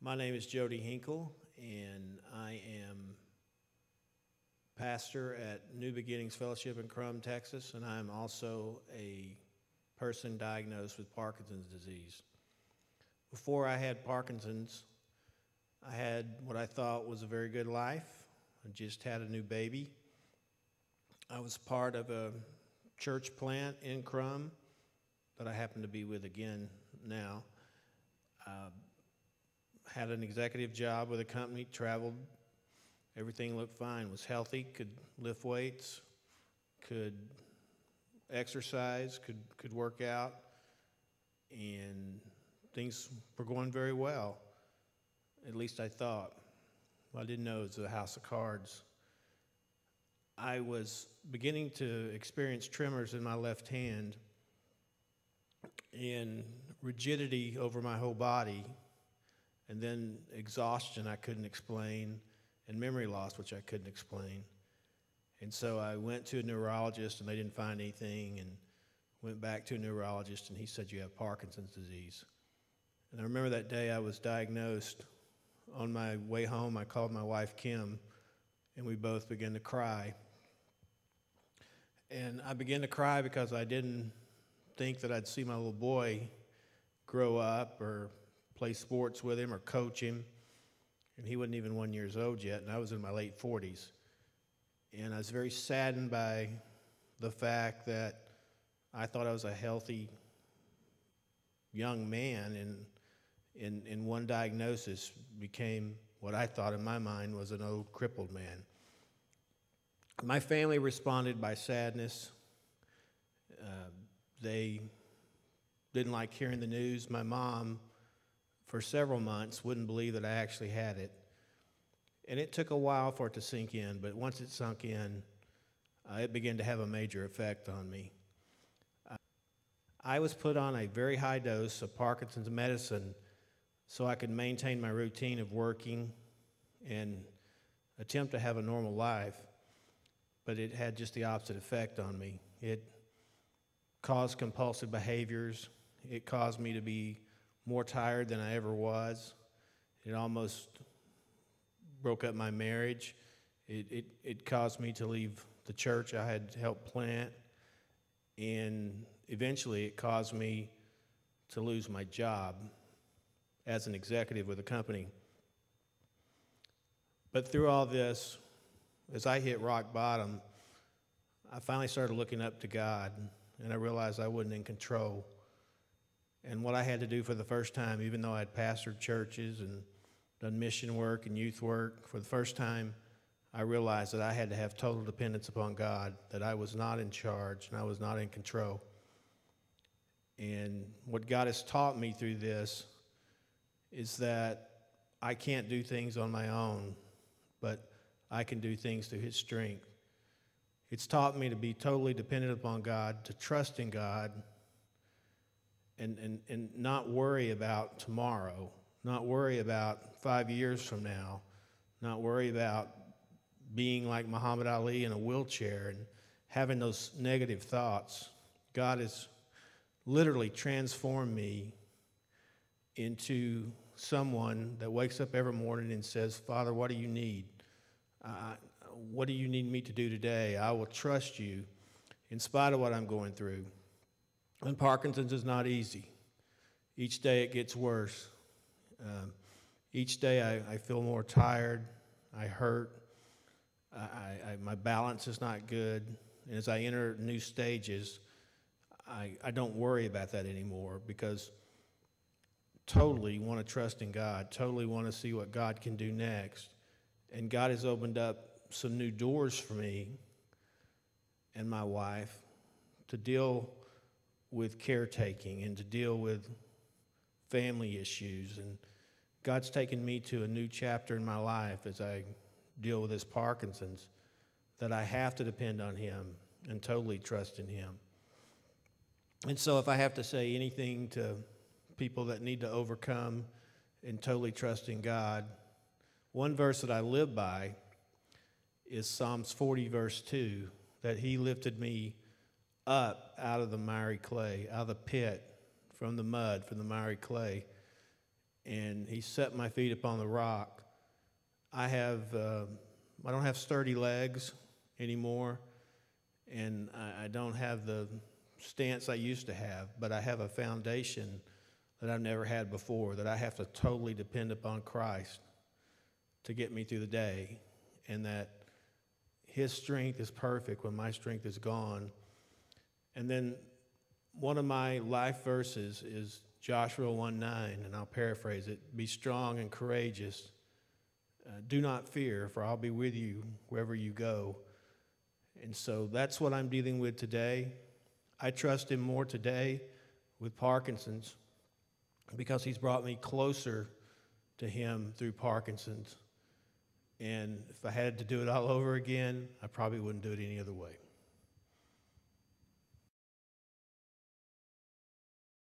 My name is Jody Hinkle, and I am pastor at New Beginnings Fellowship in Crum, Texas, and I'm also a person diagnosed with Parkinson's disease. Before I had Parkinson's, I had what I thought was a very good life. I just had a new baby. I was part of a church plant in Crum that I happen to be with again now. Had an executive job with a company, traveled, everything looked fine, was healthy, could lift weights, could exercise, could work out, and things were going very well. At least I thought. What I didn't know it was a house of cards. I was beginning to experience tremors in my left hand and rigidity over my whole body, and then exhaustion I couldn't explain, and memory loss, which I couldn't explain. And so I went to a neurologist, and they didn't find anything, and went back to a neurologist, and he said, "You have Parkinson's disease." And I remember that day I was diagnosed. On my way home, I called my wife, Kim, and we both began to cry. And I began to cry because I didn't think that I'd see my little boy grow up or play sports with him or coach him. And he wasn't even 1 year old yet, and I was in my late 40s. And I was very saddened by the fact that I thought I was a healthy young man, and in one diagnosis became what I thought in my mind was an old crippled man. My family responded by sadness. They didn't like hearing the news. My mom, for several months, wouldn't believe that I actually had it. And it took a while for it to sink in, but once it sunk in, it began to have a major effect on me. I was put on a very high dose of Parkinson's medicine so I could maintain my routine of working and attempt to have a normal life, but it had just the opposite effect on me. It caused compulsive behaviors. It caused me to be more tired than I ever was. It almost broke up my marriage. It caused me to leave the church I had helped plant, and eventually it caused me to lose my job as an executive with a company. But through all this, as I hit rock bottom, I finally started looking up to God, and I realized I wasn't in control. And what I had to do for the first time, even though I'd pastored churches and done mission work and youth work, for the first time, I realized that I had to have total dependence upon God, that I was not in charge and I was not in control. And what God has taught me through this is that I can't do things on my own, but I can do things through His strength. It's taught me to be totally dependent upon God, to trust in God, and not worry about tomorrow, not worry about 5 years from now, not worry about being like Muhammad Ali in a wheelchair and having those negative thoughts. God has literally transformed me into someone that wakes up every morning and says, "Father, what do you need? What do you need me to do today? I will trust you in spite of what I'm going through." And Parkinson's is not easy. Each day it gets worse. Each day I feel more tired. I hurt. My balance is not good. And as I enter new stages, I don't worry about that anymore, because totally want to trust in God, totally want to see what God can do next. And God has opened up some new doors for me and my wife to deal with caretaking and to deal with family issues. And God's taken me to a new chapter in my life as I deal with this Parkinson's, that I have to depend on Him and totally trust in Him. And so if I have to say anything to people that need to overcome and totally trust in God, one verse that I live by is Psalms 40, verse 2, that He lifted me up out of the miry clay, out of the pit, from the mud, from the miry clay. and he set my feet upon the rock. I don't have sturdy legs anymore, and I don't have the stance I used to have, but I have a foundation that I've never had before, that I have to totally depend upon Christ to get me through the day, and that his strength is perfect when my strength is gone. And then one of my life verses is Joshua 1:9, and I'll paraphrase it. Be strong and courageous. Do not fear, for I'll be with you wherever you go. And so that's what I'm dealing with today. I trust him more today with Parkinson's because he's brought me closer to him through Parkinson's. And if I had to do it all over again, I probably wouldn't do it any other way.